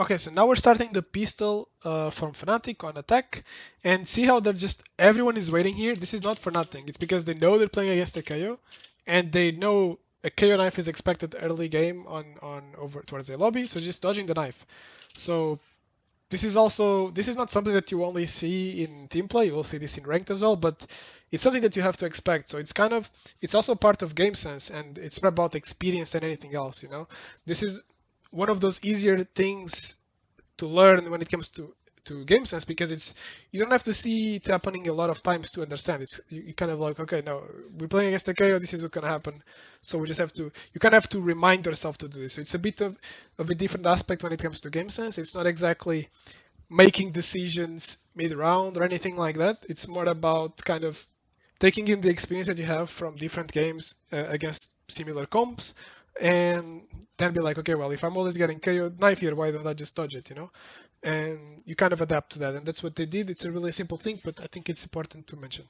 Okay, so now we're starting the pistol from FNATIC on attack, and see how they're just everyone is waiting here. This is not for nothing. It's because they know they're playing against a KO, and they know a KO knife is expected early game on over towards the lobby. So just dodging the knife. So this is not something that you only see in team play. You will see this in ranked as well, but it's something that you have to expect. So it's also part of game sense, and it's more about experience than anything else. This is one of those easier things to learn when it comes to game sense, because you don't have to see it happening a lot of times to understand. You kind of like, okay, no, we're playing against the KO, this is what's gonna happen. So we just have to you kind of have to remind yourself to do this. So it's a bit of a different aspect when it comes to game sense. It's not exactly making decisions mid-round or anything like that. It's more about kind of taking in the experience that you have from different games against similar comps, and then be like, okay, well, if I'm always getting KO knife here, why don't I just dodge it, And you kind of adapt to that, and that's what they did. It's a really simple thing, but I think it's important to mention.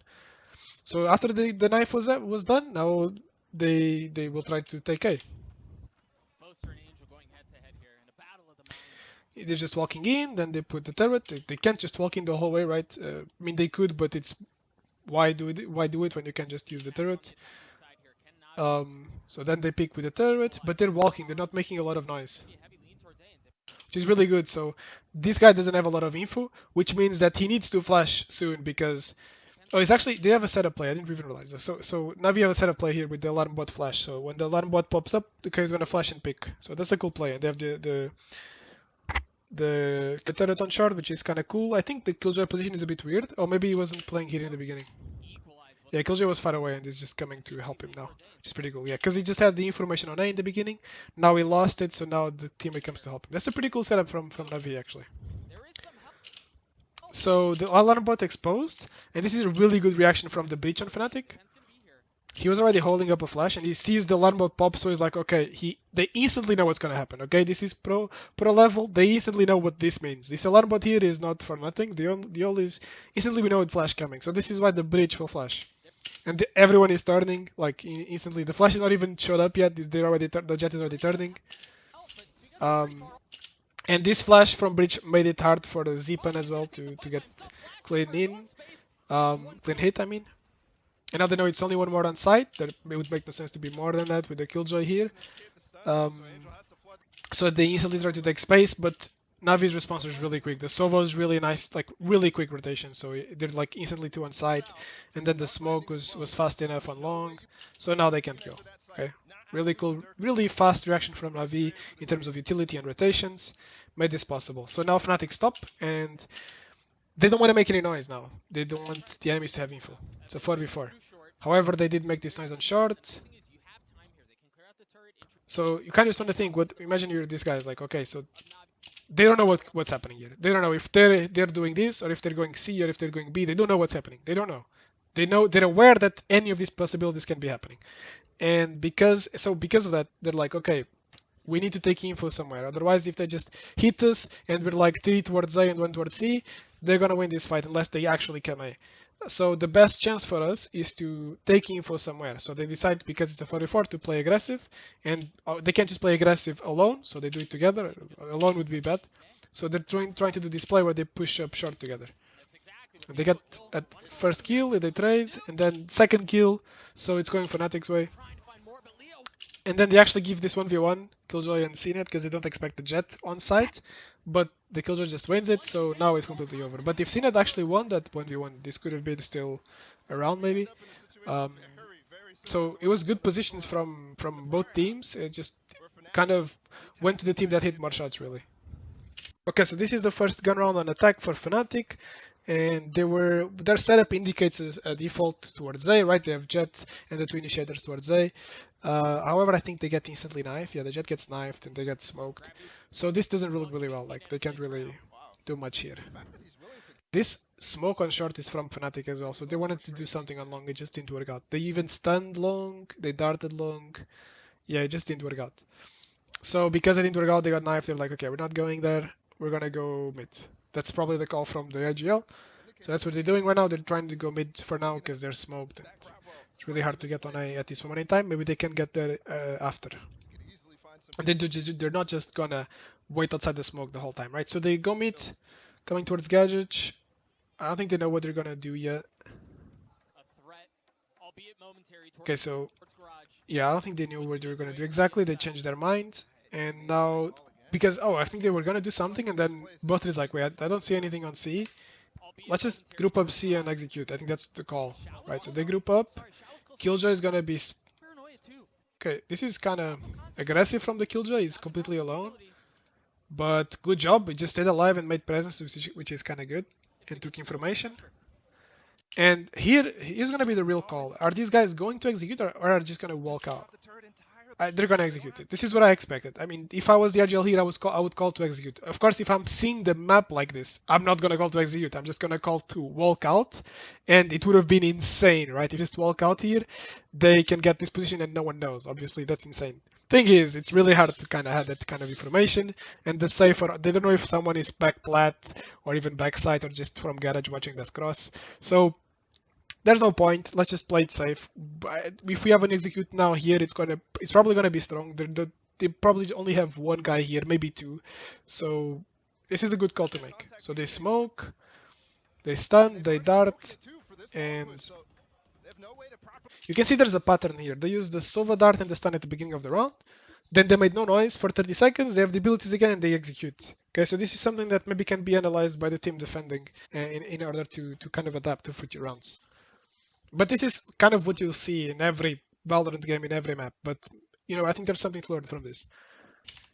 So after the knife was done, now they will try to take A. They're just walking in, then they put the turret. They can't just walk in the whole way, right? I mean, they could, but it's why do it when you can just use the turret? So then they pick with the turret, but they're walking. They're not making a lot of noise, which is really good. So this guy doesn't have a lot of info, which means that he needs to flash soon because it's actually they have a setup play. I didn't even realize this. So Navi have a setup play here with the alarm bot flash. So when the alarm bot pops up, the guy is gonna flash and pick. So that's a cool play, and they have the turret on short, which is kind of cool. I think the Killjoy position is a bit weird, or maybe he wasn't playing here in the beginning. Yeah, Killjoy was far away and is just coming to help him now, which is pretty cool. Yeah, because he just had the information on A in the beginning. Now he lost it, so now the teammate comes to help him. That's a pretty cool setup from Navi, actually. So the alarm bot exposed, and this is a really good reaction from the breach on FNATIC. He was already holding up a flash, and he sees the alarm bot pop, so he's like, okay, they instantly know what's gonna happen. Okay, this is pro level. They instantly know what this means. This alarm bot here is not for nothing. The all is instantly we know it's flash coming. So this is why the breach will flash, and everyone is turning like instantly. The flash is not even showed up yet. The jet is already turning. And this flash from breach made it hard for the Zipan as well to get clean hit. I mean. And now they know it's only one more on site. That it would make no sense to be more than that with the Killjoy here. So they instantly try to take space, but Navi's response was really quick. The Sova is really nice, like really quick rotation. So they're like instantly 2 on site, and then the smoke was fast enough on long. So now they can't go. Okay, really cool, really fast reaction from Navi in terms of utility and rotations. Made this possible. So now FNATIC stop, and they don't want to make any noise now. They don't want the enemies to have info. It's a 4v4. However, they did make this noise on short. So you kind of just want to think, imagine you're this guy is like, okay, so they don't know what's happening here. They don't know if they're doing this, or if they're going C, or if they're going B. They don't know what's happening. They don't know. They're aware that any of these possibilities can be happening. And because of that, they're like, okay, we need to take info somewhere. Otherwise, if they just hit us and we're like 3 towards A and 1 towards C, they're gonna win this fight unless they actually come A. So the best chance for us is to take info somewhere. So they decide, because it's a 44, to play aggressive, and they can't just play aggressive alone, so they do it together. Alone would be bad. So they're trying to do this play where they push up short together. And they get at first kill, they trade, and then second kill, so it's going FNATIC's way. And then they actually give this 1v1, Killjoy and CNET, because they don't expect the jet on site, but the Killjoy just wins it, so now it's completely over. But if CNET actually won that 1v1, this could have been still around maybe. So it was good positions from both teams. It just kind of went to the team that hit more shots, really. Okay, so this is the first gun round on attack for FNATIC, and their setup indicates a default towards A, right? They have jet and the 2 initiators towards A. However, I think they get instantly knifed. Yeah, the jet gets knifed and they get smoked. So this doesn't look really well. Like, they can't really do much here. This smoke on short is from FNATIC as well, so they wanted to do something on long. It just didn't work out. They even stunned long, they darted long. Yeah, it just didn't work out. So because it didn't work out, they got knifed. They're like, okay, we're not going there. We're gonna go mid. That's probably the call from the IGL. So that's what they're doing right now. They're trying to go mid for now because they're smoked. And it's really hard to get on A at this moment in time. Maybe they can get there after. And they're not just gonna wait outside the smoke the whole time, right? So they go mid, coming towards Gadget. I don't think they know what they're gonna do yet. Okay, so yeah, I don't think they knew what they were gonna do exactly. They changed their mind, and now because I think they were gonna do something, and then both is like, wait, I don't see anything on C. Let's just group up C and execute. I think that's the call, right? So they group up. Killjoy is gonna be. Okay, this is kind of aggressive from the Killjoy. He's completely alone. But good job. He just stayed alive and made presence, which is kind of good. And took information. And here's going to be the real call. Are these guys going to execute or are they just going to walk out? They're going to execute it. This is what I expected. I mean, if I was the Agile here, I would call to execute. Of course, if I'm seeing the map like this, I'm not going to call to execute. I'm just going to call to walk out. And it would have been insane, right? If you just walk out here, they can get this position and no one knows. Obviously, that's insane. Thing is, it's really hard to kind of have that kind of information. And the safer, they don't know if someone is back plat or even backside or just from garage watching this cross. So there's no point. Let's just play it safe. But if we have an execute now here, it's probably gonna be strong. They probably only have one guy here, maybe two. So this is a good call to make. So they smoke, they stun, they dart, and you can see there's a pattern here. They use the Sova dart and the stun at the beginning of the round. Then they made no noise for 30 seconds, they have the abilities again and they execute. Okay, so this is something that maybe can be analyzed by the team defending in order to kind of adapt to future rounds. But this is kind of what you'll see in every Valorant game, in every map. But, you know, I think there's something to learn from this.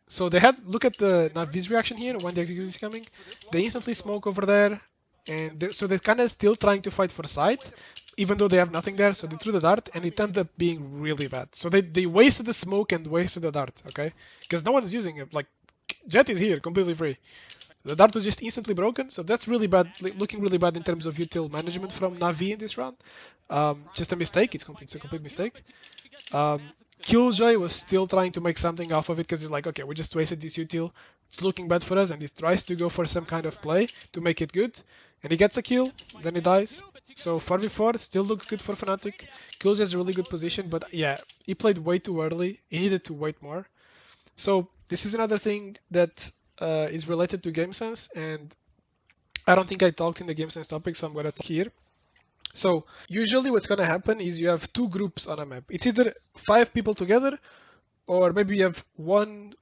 So they look at the NAVI's reaction here when the execute is coming. They instantly smoke over there. And so they're kind of still trying to fight for sight, even though they have nothing there. So they threw the dart and it ended up being really bad. So they wasted the smoke and wasted the dart, okay? Because no one is using it. Like, Jet is here, completely free. The dart was just instantly broken, so that's really bad, looking really bad in terms of util management from Navi in this round. Just a mistake, it's a complete mistake. Killjoy was still trying to make something off of it because he's like, okay, we just wasted this util, it's looking bad for us, and he tries to go for some kind of play to make it good. And he gets a kill, then he dies. So 4v4 still looks good for FNATIC. Killjoy has a really good position, but yeah, he played way too early, he needed to wait more. So this is another thing that is related to game sense, and I don't think I talked in the game sense topic, so I'm going to talk here. So usually what's going to happen is you have two groups on a map. It's either 5 people together, or maybe you have one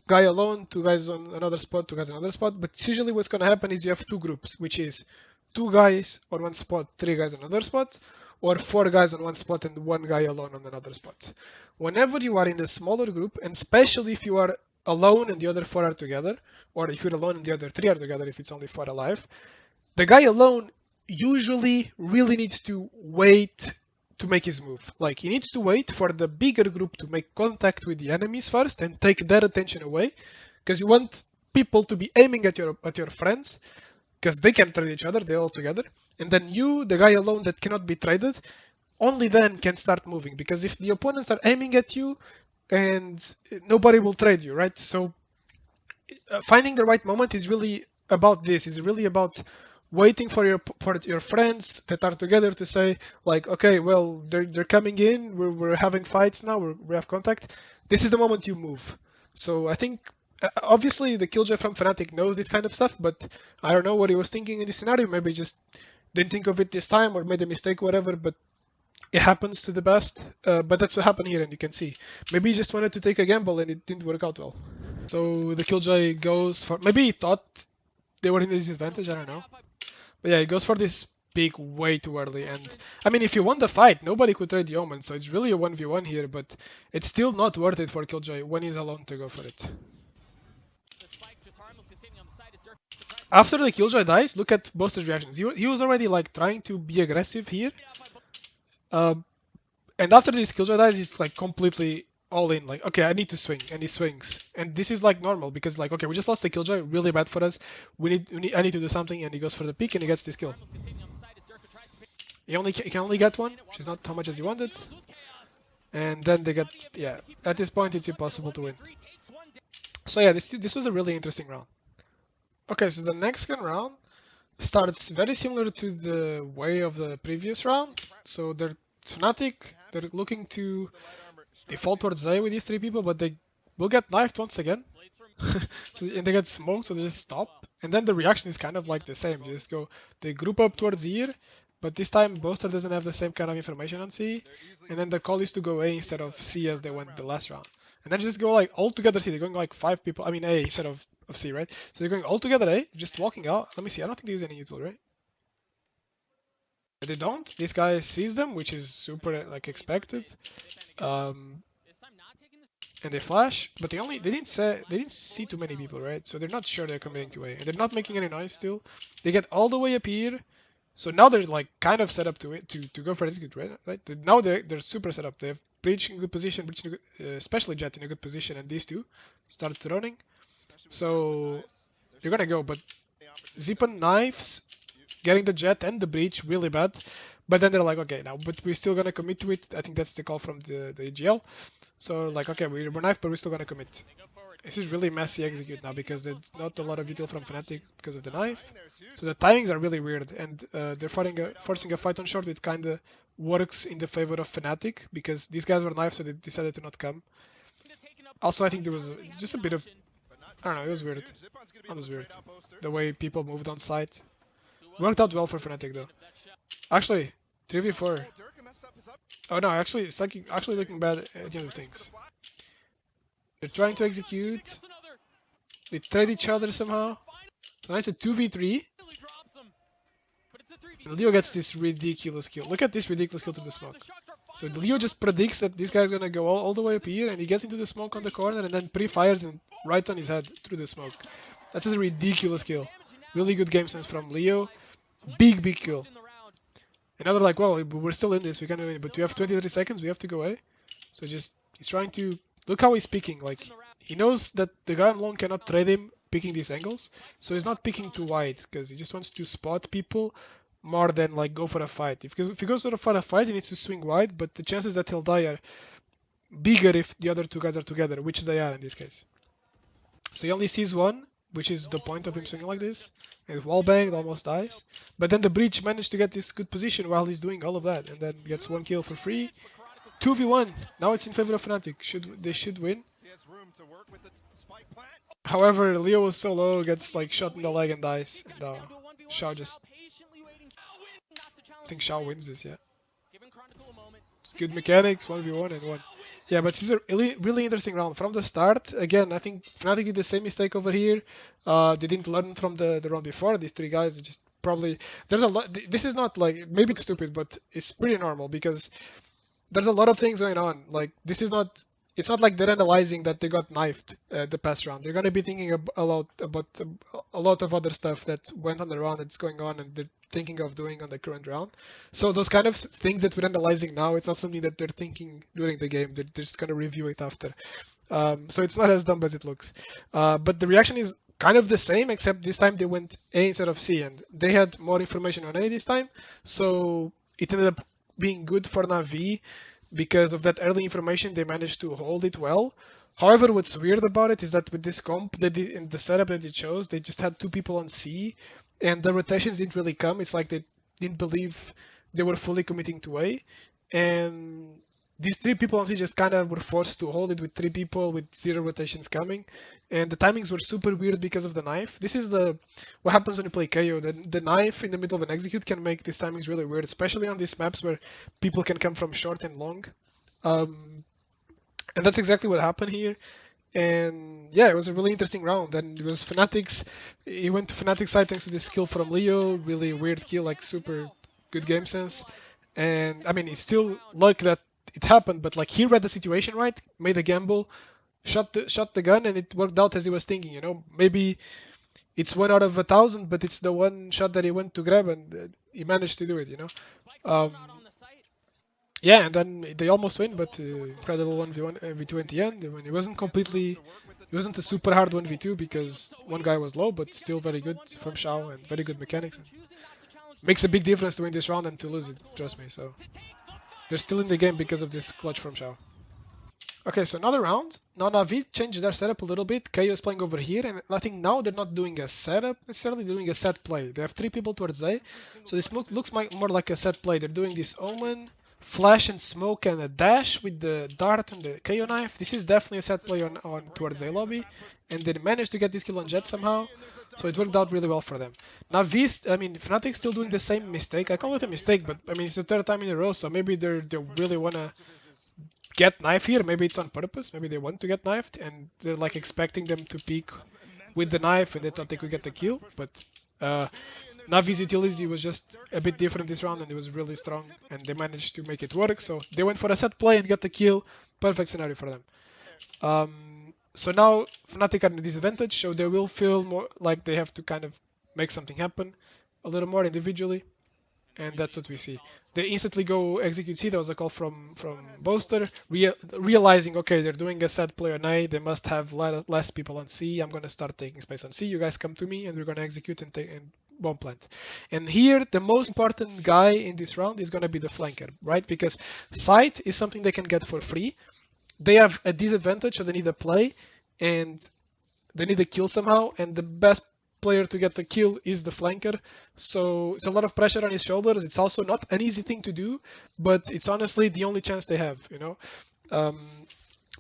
guy alone, 2 guys on another spot, 2 guys on another spot. But usually what's going to happen is you have 2 groups, which is 2 guys on one spot, 3 guys on another spot, or 4 guys on one spot and 1 guy alone on another spot. Whenever you are in a smaller group, and especially if you are alone and the other 4 are together, or if you're alone and the other 3 are together if it's only 4 alive, the guy alone usually really needs to wait to make his move. Like, he needs to wait for the bigger group to make contact with the enemies first and take their attention away, because you want people to be aiming at your friends, because they can trade each other, they're all together, and then you, the guy alone that cannot be traded, only then can start moving, because if the opponents are aiming at you, and nobody will trade you, right? So finding the right moment is really about this. It's really about waiting for your friends that are together to say, like, okay, well, they're coming in, we're having fights now, we have contact. This is the moment you move. So I think obviously the Killjoy from FNATIC knows this kind of stuff, but I don't know what he was thinking in this scenario. Maybe just didn't think of it this time or made a mistake, whatever, but it happens to the best. But that's what happened here, and you can see. Maybe he just wanted to take a gamble and it didn't work out well. So the Killjoy goes for, maybe he thought they were in a disadvantage, I don't know. But yeah, he goes for this pick way too early. And I mean, if you won the fight, nobody could trade the Omen, so it's really a 1v1 here, but it's still not worth it for Killjoy when he's alone to go for it. After the Killjoy dies, look at Boaster's reactions. He was already like trying to be aggressive here. And after this Killjoy dies, he's like completely all in, like, okay, I need to swing, and he swings. And this is like normal, because like, okay, we just lost the Killjoy, really bad for us. I need to do something, and he goes for the pick and he gets this kill. He can only get one, which is not how much as he wanted. And then they get, yeah, at this point it's impossible to win. So yeah, this was a really interesting round. Okay, so the next round starts very similar to the way of the previous round. So they're FNATIC, they're looking to default towards A with these 3 people, but they will get knifed once again. And they get smoked, so they just stop. And then the reaction is kind of like the same. They just go, they group up towards here, but this time Boaster doesn't have the same kind of information on C. And then the call is to go A instead of C as they went the last round. And then just go like all together C. They're going like 5 people. I mean A instead of C, right? So they're going all together A, just walking out. Let me see. I don't think they use any neutral, right? They don't. This guy sees them, which is super like expected. And they flash, but they didn't see too many people, right? So they're not sure they're committing to A, and they're not making any noise still. They get all the way up here, so now they're like kind of set up to go for execute, right? Now they're super set up. They have Breach in good position, Breach in especially Jet in a good position, and these two start running. So you're gonna go, but Zipan knives, getting the Jet and the Breach really bad. But then they're like, okay, now, but we're still gonna commit to it. I think that's the call from the AGL. So like, okay, we're knife, but we're still gonna commit. This is really messy execute now because there's not a lot of util from FNATIC because of the knife. So the timings are really weird, and they're forcing a fight on short, which kind of works in the favor of FNATIC because these guys were knife, so they decided to not come. Also, I think there was just a bit of, I don't know, it was weird. It was weird. The way people moved on site. Worked out well for FNATIC though. Actually, 3v4. Oh no, actually, it's like actually looking bad at the end of things. They're trying to execute. They trade each other somehow. So now it's a 2v3. And Leo gets this ridiculous kill. Look at this ridiculous kill to the smoke. So Leo just predicts that this guy's gonna go all the way up here, and he gets into the smoke on the corner and then pre-fires and right on his head through the smoke. That's a ridiculous kill. Really good game sense from Leo. Big kill. And now they're like, well, we're still in this, we can win, but we have 23 seconds, we have to go away. So just, he's trying to, look how he's picking, like, he knows that the guy on long cannot trade him picking these angles, so he's not picking too wide, because he just wants to spot people more than, like, go for a fight. If he goes for a fight, he needs to swing wide, but the chances that he'll die are bigger if the other two guys are together, which they are in this case. So he only sees one, which is the point of him swinging like this. And wallbanged, almost dies. But then the Breach managed to get this good position while he's doing all of that, and then gets 1 kill for free. 2v1. Now it's in favor of FNATIC. They should win. However, Leo was so low, gets like shot in the leg and dies. And Shao just, I think Shao wins this, yeah. It's good mechanics, 1v1 and 1. Yeah, but this is a really interesting round. From the start, again, I think FNATIC did the same mistake over here. They didn't learn from the round before. These 3 guys just probably... There's a lot... This is not like... Maybe it's stupid, but it's pretty normal because there's a lot of things going on. Like, this is not... It's not like they're analyzing that they got knifed the past round. They're going to be thinking a lot of other stuff that went on the round that's going on and they're thinking of doing on the current round. So those kind of things that we're analyzing now, it's not something that they're thinking during the game. They're just going to review it after. So it's not as dumb as it looks. But the reaction is kind of the same, except this time they went A instead of C, and they had more information on A this time. So it ended up being good for NAVI. Because of that early information, they managed to hold it well. However, what's weird about it is that with this comp, in the setup that they chose, they just had 2 people on C, and the rotations didn't really come. It's like they didn't believe they were fully committing to A, and these 3 people on C just kind of were forced to hold it with 3 people with 0 rotations coming, and the timings were super weird because of the knife. This is what happens when you play KO. The knife in the middle of an execute can make these timings really weird, especially on these maps where people can come from short and long. And that's exactly what happened here. And yeah, it was a really interesting round. And it was FNATIC's. He went to FNATIC side thanks to this kill from Leo. Really weird kill, like super good game sense. And I mean, it's still luck that it happened, but like he read the situation right, made a gamble, shot the gun, and it worked out as he was thinking. You know, maybe it's 1 out of 1,000, but it's the one shot that he went to grab, and he managed to do it. You know, yeah, and then they almost win, but incredible 1v1 v2 at the end. I mean, it wasn't a super hard 1v2 because one guy was low, but still very good from Shao and very good mechanics. And makes a big difference to win this round and to lose it, trust me. So they're still in the game because of this clutch from Shao. Okay, so another round. Now NAVI changed their setup a little bit. KO is playing over here, and I think now they're not doing a setup necessarily, they're doing a set play. They have 3 people towards A, so this looks more like a set play. They're doing this Omen, flash and smoke and a dash with the dart and the KO knife. This is definitely a set play on towards A lobby, and they managed to get this kill on Jet somehow, so it worked out really well for them. Now Fnatic still doing the same mistake. I call it a mistake, but I mean it's the third time in a row, so maybe they really wanna get knife here. Maybe it's on purpose. Maybe they want to get knifed, and they're like expecting them to peek with the knife, and they thought they could get the kill, but. Navi's utility was just a bit different this round and it was really strong and they managed to make it work, so they went for a set play and got the kill. Perfect scenario for them. So now Fnatic are in a disadvantage, so they will feel more like they have to kind of make something happen a little more individually, and that's what we see. They instantly go execute C. That was a call from Boaster, realizing, okay, they're doing a set play on A, they must have less people on C. I'm gonna start taking space on C. You guys come to me, and we're gonna execute and bomb plant. And here, the most important guy in this round is gonna be the flanker, right? Because sight is something they can get for free. They have a disadvantage, so they need a play, and they need a kill somehow. And the best player to get the kill is the flanker, so it's a lot of pressure on his shoulders. It's also not an easy thing to do, but it's honestly the only chance they have, you know.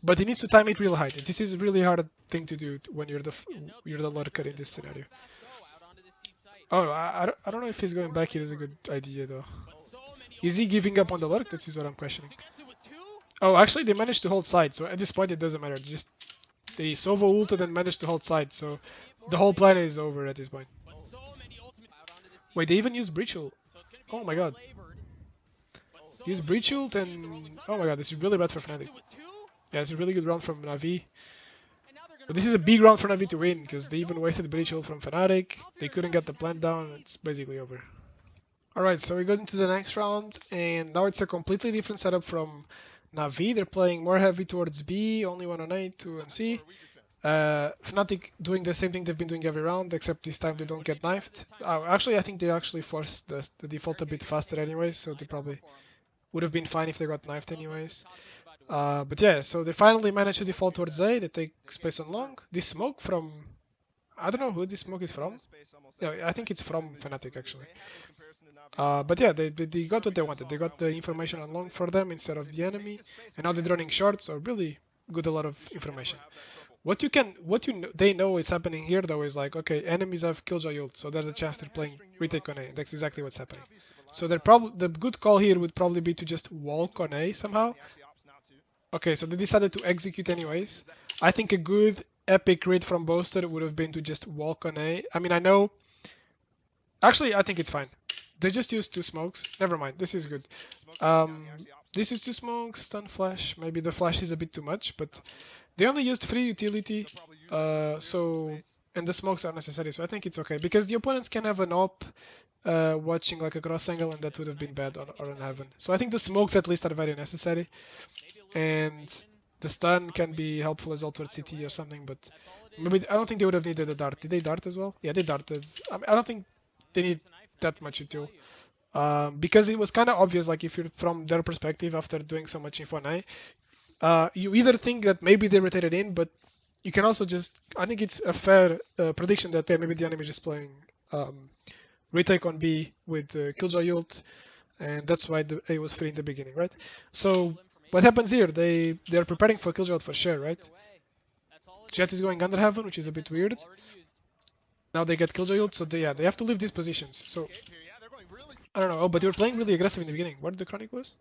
But he needs to time it real high. This is a really hard thing to do when you're the lurker in this scenario. Oh, I don't know if he's going back here is a good idea though. Is he giving up on the lurk? This is what I'm questioning. Oh, actually they managed to hold side, so at this point it doesn't matter. Just they Sova ulted and managed to hold side, so the whole plan is over at this point. Wait, they even used breach ult. Oh my god. Use breach ult and oh my god, this is really bad for Fnatic. Yeah, it's a really good round from NAVI. But this is a big round for NAVI to win, because they even wasted breach ult from Fnatic. They couldn't get the plant down, it's basically over. Alright, so we go into the next round, and now it's a completely different setup from NAVI. They're playing more heavy towards B, only 1 on A, 2 on C. Fnatic doing the same thing they've been doing every round, except this time they don't get knifed. Actually, I think they actually forced the default a bit faster anyways, so they probably would have been fine if they got knifed anyways. But yeah, so they finally managed to default towards A. They take space on long. This smoke from... I don't know who this smoke is from. Yeah, I think it's from Fnatic actually. But yeah, they got what they wanted. They got the information on long for them instead of the enemy, and now they're running short, so really good, a lot of information. They know is happening here though is like, okay, enemies have Killjoy ult, so there's a chance they're playing retake on A. That's exactly what's happening. So the good call here would probably be to just walk on A somehow. Okay, so they decided to execute anyways. I think a good epic read from Boaster would have been to just walk on A. I mean, I know... Actually, I think it's fine. They just used 2 smokes. Never mind, this is good. This is 2 smokes, stun flash. Maybe the flash is a bit too much, but they only used free utility, and the smokes are necessary, so I think it's okay. Because the opponents can have an op watching like a cross angle, and that would have been bad on Heaven. So I think the smokes at least are very necessary. And the stun can be helpful as well towards CT or something, but maybe I don't think they would have needed a dart. Did they dart as well? Yeah, they darted. I don't think they need that much util. Because it was kind of obvious, like if you're from their perspective after doing so much info on A, you either think that maybe they rotated in, but you can also just, I think it's a fair prediction that maybe the enemy is just playing retake on B with Killjoy ult, and that's why the A was free in the beginning, right? So what happens here? They're preparing for Killjoy ult for sure, right? Jet is going under Heaven, which is a bit weird. Now they get Killjoy ult, so they have to leave these positions. So I don't know. Oh, but they were playing really aggressive in the beginning. What are the Chroniclers?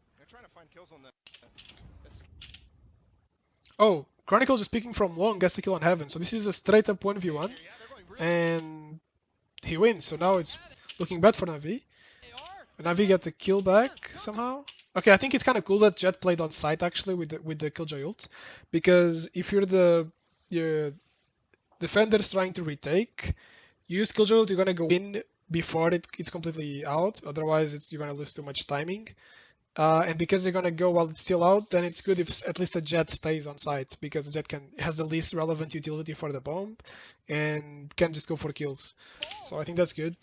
Oh, Chronicles is picking from long, gets a kill on Heaven. So this is a straight up 1v1, and he wins. So now it's looking bad for Navi. Navi gets a kill back somehow. Okay, I think it's kind of cool that Jet played on site actually with the Killjoy ult, because if you're the defenders trying to retake, you use Killjoy ult, you're gonna go in before it's completely out. Otherwise, you're gonna lose too much timing. And because they're gonna go while it's still out, then it's good if at least the Jet stays on site, because the Jet has the least relevant utility for the bomb and can just go for kills. So I think that's good.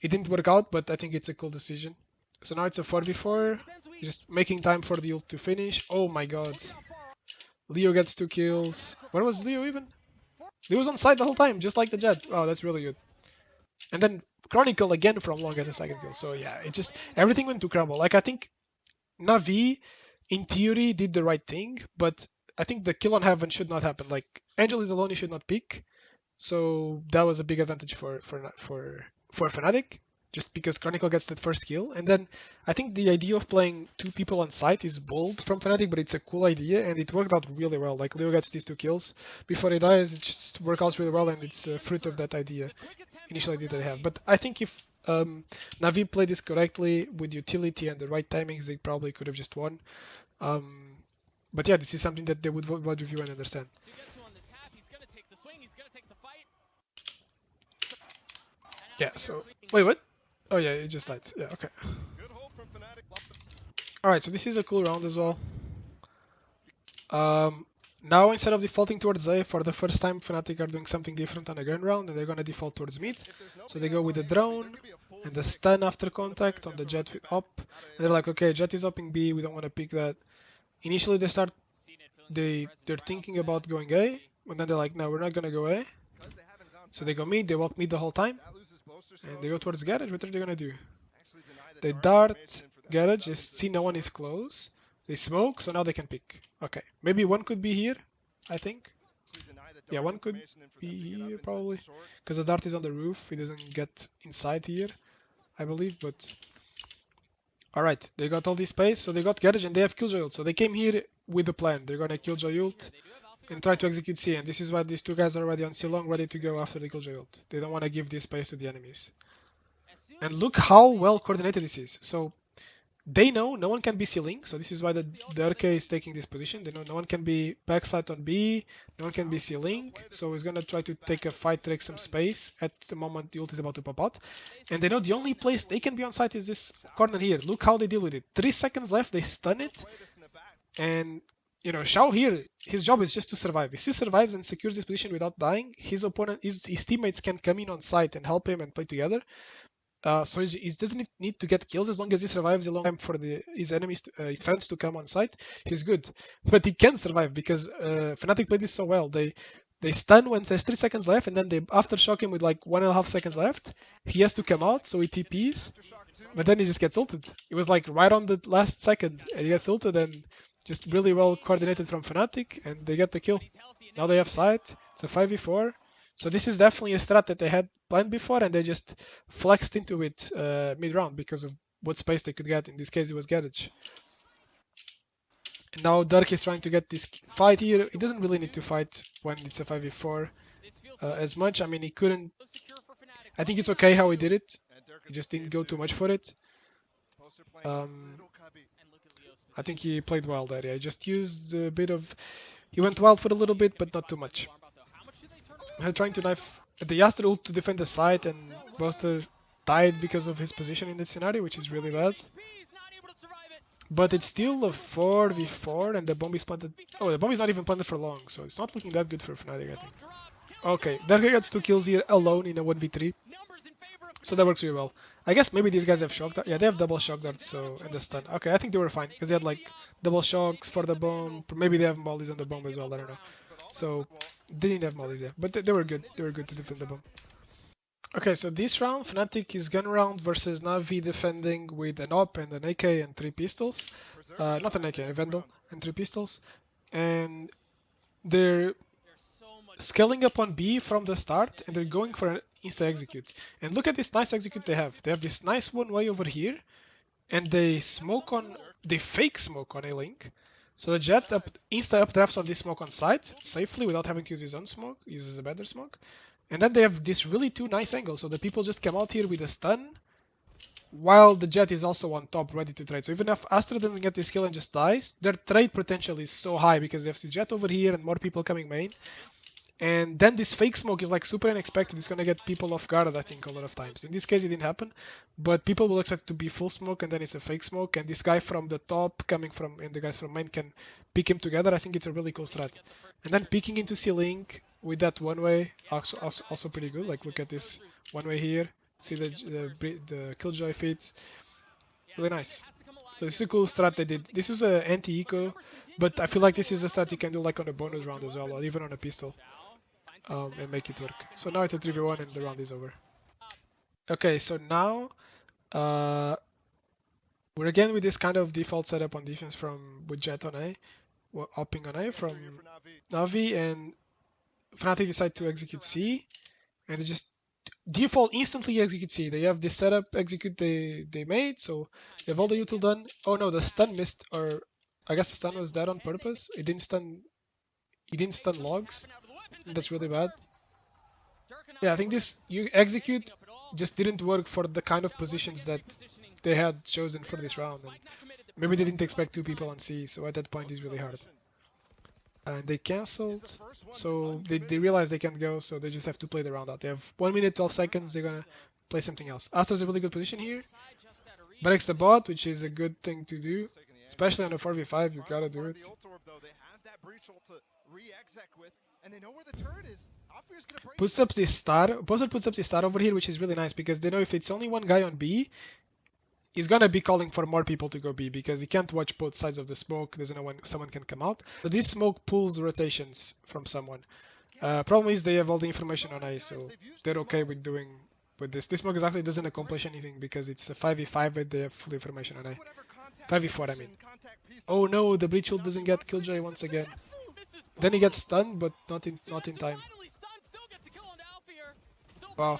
It didn't work out, but I think it's a cool decision. So now it's a 4v4, just making time for the ult to finish. Oh my god. Leo gets 2 kills. Where was Leo even? Leo was on site the whole time, just like the Jet. Oh, that's really good. And then Chronicle again from long gets a 2nd kill. So yeah, it just, everything went to crumble. Like I think Navi, in theory, did the right thing, but I think the kill on Heaven should not happen. Like Angel is alone, he should not pick. So that was a big advantage for Fnatic, just because Chronicle gets that first kill. And then I think the idea of playing two people on site is bold from Fnatic, but it's a cool idea and it worked out really well. Like Leo gets these 2 kills before he dies, it just works out really well, and it's a fruit of that idea, initial idea that they have. But I think if Navi played this correctly with utility and the right timings, they probably could have just won. But yeah, this is something that they would review and understand. Yeah, so wait, what? Oh yeah, it just died. Yeah, okay. Alright, so this is a cool round as well. Now instead of defaulting towards A, for the first time Fnatic are doing something different on a gun round, and they're gonna default towards mid. So they go with the drone and the stun after contact on the Jet up. And they're like, okay, Jet is upping B, we don't want to pick that. Initially they're thinking about going A, and then they're like, no, we're not gonna go A. So they go mid, they walk mid the whole time, and they go towards garage. What are they gonna do? They dart garage, they see no one is close, they smoke, so now they can pick. Okay, maybe one could be here, I think. Yeah, one could be here probably, because the dart is on the roof, he doesn't get inside here, I believe, but... Alright, they got all this space, so they got garage and they have Killjoy ult, so they came here with a plan. They're gonna Killjoy ult and try to execute C, and this is why these 2 guys are already on C long, ready to go after the Killjoy ult. They don't want to give this space to the enemies. And look how well coordinated this is. So they know no one can be C-Link, so this is why the RK is taking this position. They know no one can be backside on B, no one can be C-Link, so he's gonna try to take a fight, take some space at the moment the ult is about to pop out. And they know the only place they can be on site is this corner here. Look how they deal with it. 3 seconds left, they stun it, and you know, Xiao here, his job is just to survive. If he survives and secures this position without dying, his opponent, his teammates can come in on site and help him and play together. So he doesn't need to get kills as long as he survives a long time for his enemies, his friends to come on site. He's good, but he can survive because Fnatic played this so well. They stun when there's 3 seconds left, and then they aftershock him with like 1.5 seconds left. He has to come out, so he TPs, but then he just gets ulted. It was like right on the last second, and he gets ulted, and just really well coordinated from Fnatic, and they get the kill. Now they have sight. It's a 5v4. So this is definitely a strat that they had planned before, and they just flexed into it mid-round because of what space they could get. In this case, it was garage. And now Dirk is trying to get this fight here. He doesn't really need to fight when it's a 5v4 as much. I mean, he couldn't... I think it's okay how he did it. He just didn't go too much for it. I think he played well there. Yeah, he just used a bit of... He went wild for a little bit, but not too much. Trying to knife the Yasser ult to defend the site, and Buster died because of his position in this scenario, which is really bad. But it's still a 4v4, and the bomb is planted. Oh, the bomb is not even planted for long, so it's not looking that good for Fnatic, I think. Okay, Darker gets 2 kills here alone in a 1v3. So that works really well. I guess maybe these guys have shock darts. Yeah, they have double shock darts, so, and the stun. Okay, I think they were fine, because they had like double shocks for the bomb. Maybe they have mollies on the bomb as well, I don't know. So they didn't have mollies, yeah, but they were good. They were good to defend the bomb. Okay, so this round, Fnatic is gun round versus Navi defending with an op and an AK and 3 pistols. Not an AK, a Vandal and 3 pistols. And they're scaling up on B from the start, and they're going for an insta-execute. And look at this nice execute they have. They have this nice one way over here, and they fake smoke on A-Link. So the Jet insta updrafts on this smoke on site safely without having to use his own smoke, uses a better smoke. And then they have this really 2 nice angles, so the people just come out here with a stun, while the Jet is also on top ready to trade. So even if Astra doesn't get this kill and just dies, their trade potential is so high because they have the Jet over here and more people coming main. And then this fake smoke is like super unexpected. It's gonna get people off guard, I think, a lot of times. In this case, it didn't happen, but people will expect it to be full smoke, and then it's a fake smoke. And this guy from the top coming from, and the guys from main can pick him together. I think it's a really cool strat. And then peeking into C-Link with that one way, also pretty good. Like look at this one way here. See the Killjoy feeds, really nice. So this is a cool strat they did. This is a anti-eco, but I feel like this is a strat you can do like on a bonus round as well, or even on a pistol. And make it work. So now it's a 3v1 and the round is over. Okay, so now We're again with this kind of default setup on defense with Jet on A, upping on A from Navi, and FNATIC decide to execute C, and they just default instantly execute C. They have this setup execute they made, so they have all the util done. Oh no, the stun missed, or I guess the stun was dead on purpose. It didn't stun logs. That's really bad. Yeah, I think this you execute just didn't work for the kind of positions that they had chosen for this round, and maybe they didn't expect two people on C, so at that point it's really hard. And they cancelled, so they realize they can't go, so they just have to play the round out. They have 1 minute 12 seconds, they're gonna play something else. Astra's a really good position here. Breaks the bot, which is a good thing to do, especially on a 4v5, you gotta do it. Puts up this star, Opposer puts up this star over here, which is really nice, because they know if it's only one guy on B, he's gonna be calling for more people to go B, because he can't watch both sides of the smoke, doesn't know when someone can come out. So this smoke pulls rotations from someone. Problem is they have all the information on A, so they're okay with doing with this. This smoke actually doesn't accomplish anything, because it's a 5v5, but they have full information on A. 5v4, I mean. Oh no, the breach ult doesn't get Killjoy once again. Then he gets stunned, but not in time. Wow.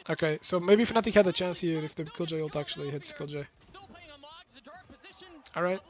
Okay, so maybe FNATIC had a chance here if the Killjoy ult actually hits Killjoy. Alright.